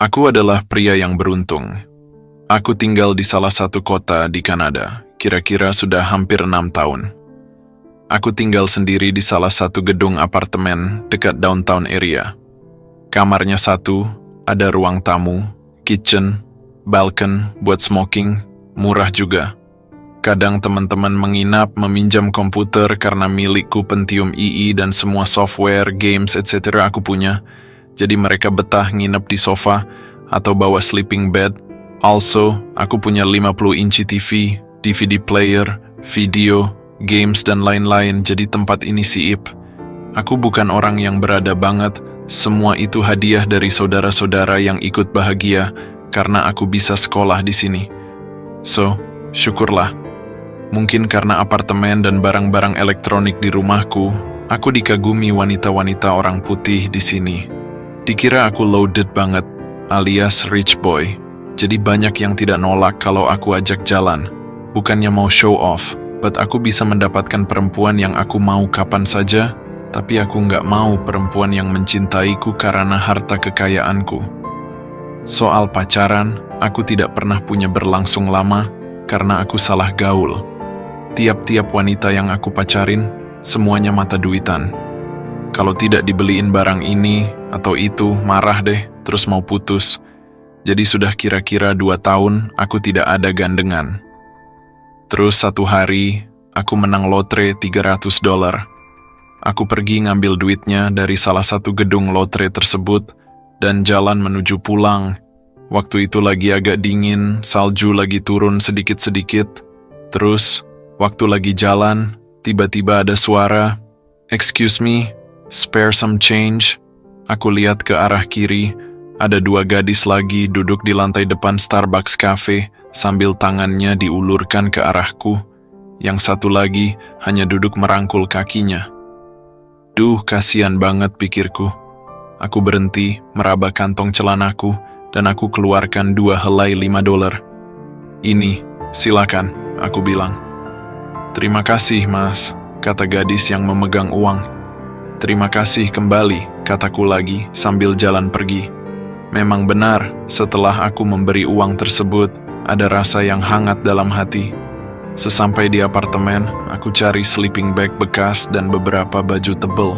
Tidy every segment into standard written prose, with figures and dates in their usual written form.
Aku adalah pria yang beruntung. Aku tinggal di salah satu kota di Kanada, kira-kira sudah hampir 6 tahun. Aku tinggal sendiri di salah satu gedung apartemen dekat downtown area. Kamarnya satu, ada ruang tamu, kitchen, balkon buat smoking, murah juga. Kadang teman-teman menginap meminjam komputer karena milikku Pentium II dan semua software, games, etc. aku punya. Jadi mereka betah nginep di sofa atau bawa sleeping bed. Also, aku punya 50-inci TV, DVD player, video, games, dan lain-lain, jadi tempat ini siip. Aku bukan orang yang berada banget, semua itu hadiah dari saudara-saudara yang ikut bahagia karena aku bisa sekolah di sini. So, syukurlah. Mungkin karena apartemen dan barang-barang elektronik di rumahku, aku dikagumi wanita-wanita orang putih di sini. Dikira aku loaded banget, alias rich boy. Jadi banyak yang tidak nolak kalau aku ajak jalan. Bukannya mau show off, but aku bisa mendapatkan perempuan yang aku mau kapan saja, tapi aku nggak mau perempuan yang mencintaiku karena harta kekayaanku. Soal pacaran, aku tidak pernah punya berlangsung lama karena aku salah gaul. Tiap-tiap wanita yang aku pacarin, semuanya mata duitan. Kalau tidak dibeliin barang ini atau itu, marah deh, terus mau putus. Jadi sudah kira-kira 2 tahun aku tidak ada gandengan. Terus satu hari, aku menang lotre $300. Aku pergi ngambil duitnya dari salah satu gedung lotre tersebut dan jalan menuju pulang. Waktu itu lagi agak dingin, salju lagi turun sedikit-sedikit. Terus, waktu lagi jalan, tiba-tiba ada suara, "Excuse me, spare some change." Aku lihat ke arah kiri, ada 2 gadis lagi duduk di lantai depan Starbucks Cafe sambil tangannya diulurkan ke arahku. Yang satu lagi hanya duduk merangkul kakinya. Duh, kasihan banget pikirku. Aku berhenti, meraba kantong celanaku, dan aku keluarkan 2 helai $5. "Ini, silakan," aku bilang. "Terima kasih, Mas," kata gadis yang memegang uang. "Terima kasih kembali," kataku lagi sambil jalan pergi. Memang benar, setelah aku memberi uang tersebut, ada rasa yang hangat dalam hati. Sesampai di apartemen, aku cari sleeping bag bekas dan beberapa baju tebal.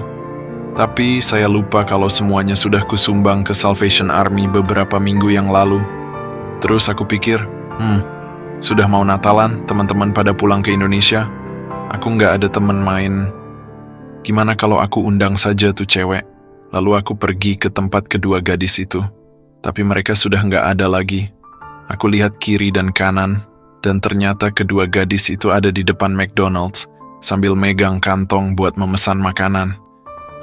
Tapi saya lupa kalau semuanya sudah kusumbang ke Salvation Army beberapa minggu yang lalu. Terus aku pikir, sudah mau Natalan, teman-teman pada pulang ke Indonesia. Aku nggak ada teman main. Gimana kalau aku undang saja tuh cewek? Lalu aku pergi ke tempat kedua gadis itu. Tapi mereka sudah nggak ada lagi. Aku lihat kiri dan kanan, dan ternyata kedua gadis itu ada di depan McDonald's, sambil megang kantong buat memesan makanan.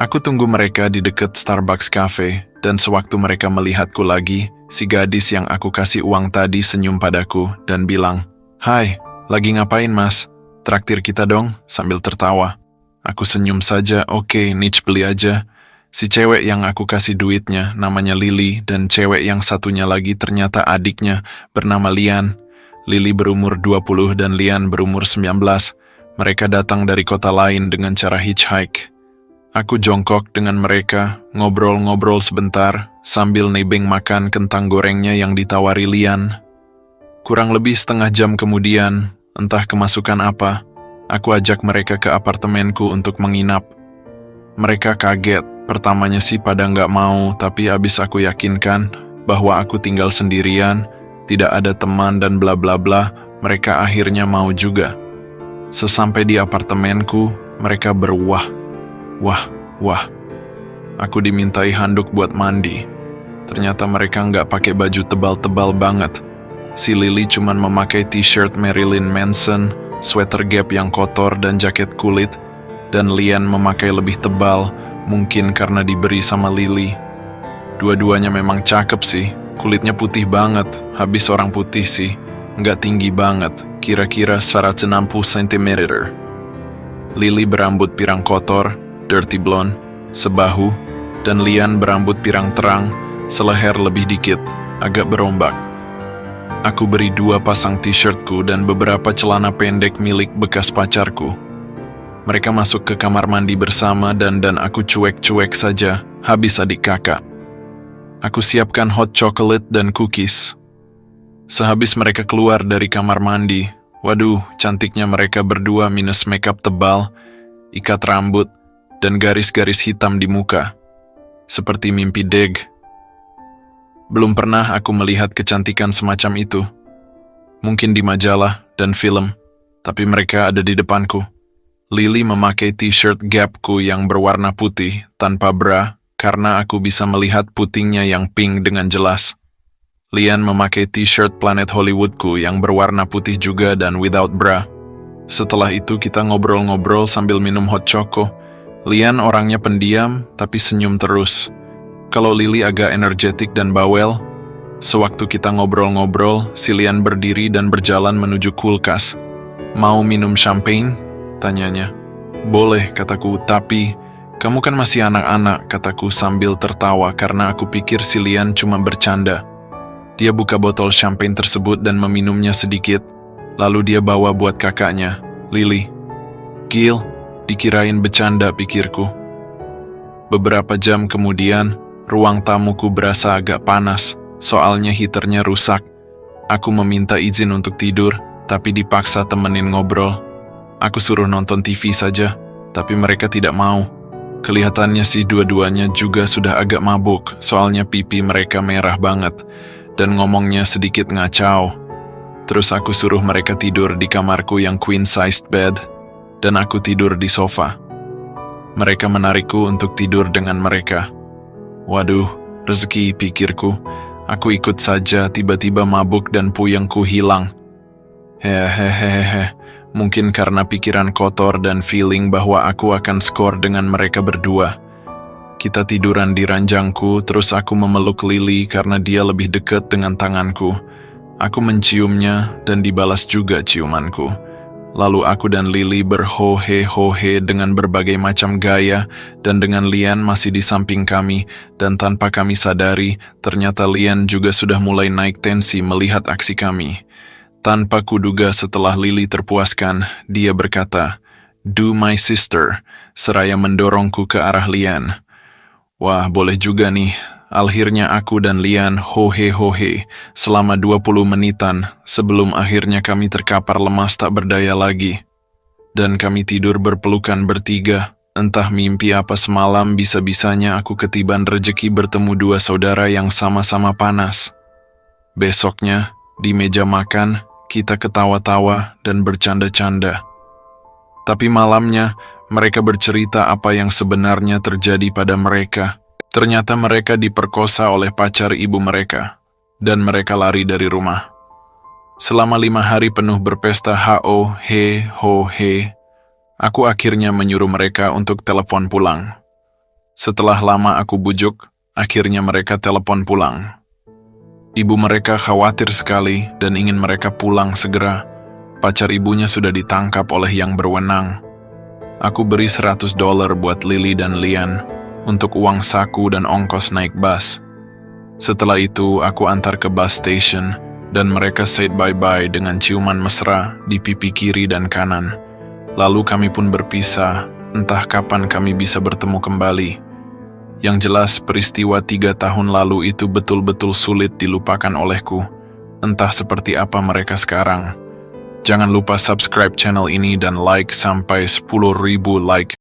Aku tunggu mereka di dekat Starbucks Cafe, dan sewaktu mereka melihatku lagi, si gadis yang aku kasih uang tadi senyum padaku dan bilang, "Hai, lagi ngapain mas? Traktir kita dong," sambil tertawa. Aku senyum saja, "Oke, Nich beli aja." Si cewek yang aku kasih duitnya namanya Lily, dan cewek yang satunya lagi ternyata adiknya bernama Lian. Lily berumur 20 dan Lian berumur 19. Mereka datang dari kota lain dengan cara hitchhike. Aku jongkok dengan mereka, ngobrol-ngobrol sebentar, sambil nebeng makan kentang gorengnya yang ditawari Lian. Kurang lebih setengah jam kemudian, entah kemasukan apa, aku ajak mereka ke apartemenku untuk menginap. Mereka kaget, pertamanya sih pada nggak mau, tapi abis aku yakinkan bahwa aku tinggal sendirian, tidak ada teman dan bla bla bla, mereka akhirnya mau juga. Sesampai di apartemenku, mereka berwah. Wah. Aku dimintai handuk buat mandi. Ternyata mereka nggak pakai baju tebal-tebal banget. Si Lily cuman memakai t-shirt Marilyn Manson, sweater Gap yang kotor dan jaket kulit, dan Lian memakai lebih tebal, mungkin karena diberi sama Lily. Dua-duanya memang cakep sih, kulitnya putih banget, habis orang putih sih, nggak tinggi banget, kira-kira 160 cm. Lily berambut pirang kotor, dirty blonde, sebahu, dan Lian berambut pirang terang, seleher lebih dikit, agak berombak. Aku beri 2 pasang t-shirtku dan beberapa celana pendek milik bekas pacarku. Mereka masuk ke kamar mandi bersama dan aku cuek-cuek saja, habis adik kakak. Aku siapkan hot chocolate dan cookies. Sehabis mereka keluar dari kamar mandi, waduh, cantiknya mereka berdua minus makeup tebal, ikat rambut, dan garis-garis hitam di muka. Seperti mimpi Deg. Belum pernah aku melihat kecantikan semacam itu. Mungkin di majalah dan film, tapi mereka ada di depanku. Lily memakai t-shirt Gapku yang berwarna putih tanpa bra karena aku bisa melihat putingnya yang pink dengan jelas. Lian memakai t-shirt Planet Hollywoodku yang berwarna putih juga dan without bra. Setelah itu kita ngobrol-ngobrol sambil minum hot choco. Lian orangnya pendiam tapi senyum terus. Kalau Lily agak energetik dan bawel. Sewaktu kita ngobrol-ngobrol, si Lian berdiri dan berjalan menuju kulkas. Mau minum champagne? Tanyanya. Boleh, kataku, tapi kamu kan masih anak-anak, kataku sambil tertawa karena aku pikir si Lian cuma bercanda. Dia buka botol champagne tersebut dan meminumnya sedikit, lalu dia bawa buat kakaknya, Lily. Gil, dikirain bercanda pikirku. Beberapa jam kemudian, ruang tamuku berasa agak panas, soalnya heaternya rusak. Aku meminta izin untuk tidur, tapi dipaksa temenin ngobrol. Aku suruh nonton TV saja, tapi mereka tidak mau. Kelihatannya sih dua-duanya juga sudah agak mabuk, soalnya pipi mereka merah banget. Dan ngomongnya sedikit ngacau. Terus aku suruh mereka tidur di kamarku yang queen-sized bed, dan aku tidur di sofa. Mereka menarikku untuk tidur dengan mereka. Waduh, rezeki pikirku. Aku ikut saja, tiba-tiba mabuk dan puyengku hilang. Hehehehe, mungkin karena pikiran kotor dan feeling bahwa aku akan skor dengan mereka berdua. Kita tiduran di ranjangku, terus aku memeluk Lily karena dia lebih dekat dengan tanganku. Aku menciumnya dan dibalas juga ciumanku. Lalu aku dan Lily berhohe-hohe dengan berbagai macam gaya, dan dengan Lian masih di samping kami, dan tanpa kami sadari, ternyata Lian juga sudah mulai naik tensi melihat aksi kami. Tanpa kuduga setelah Lily terpuaskan, dia berkata, "Do my sister," seraya mendorongku ke arah Lian. Wah, boleh juga nih. Akhirnya aku dan Lian hohe-hohe selama 20 menitan sebelum akhirnya kami terkapar lemas tak berdaya lagi. Dan kami tidur berpelukan bertiga. Entah mimpi apa semalam bisa-bisanya aku ketiban rejeki bertemu dua saudara yang sama-sama panas. Besoknya, di meja makan, kita ketawa-tawa dan bercanda-canda. Tapi malamnya, mereka bercerita apa yang sebenarnya terjadi pada mereka. Ternyata mereka diperkosa oleh pacar ibu mereka, dan mereka lari dari rumah. Selama 5 hari penuh berpesta ho-he, aku akhirnya menyuruh mereka untuk telepon pulang. Setelah lama aku bujuk, akhirnya mereka telepon pulang. Ibu mereka khawatir sekali dan ingin mereka pulang segera. Pacar ibunya sudah ditangkap oleh yang berwenang. Aku beri $100 buat Lily dan Lian untuk uang saku dan ongkos naik bus. Setelah itu, aku antar ke bus station dan mereka said bye-bye dengan ciuman mesra di pipi kiri dan kanan. Lalu kami pun berpisah, entah kapan kami bisa bertemu kembali. Yang jelas, peristiwa 3 tahun lalu itu betul-betul sulit dilupakan olehku. Entah seperti apa mereka sekarang. Jangan lupa subscribe channel ini dan like sampai 10.000 like.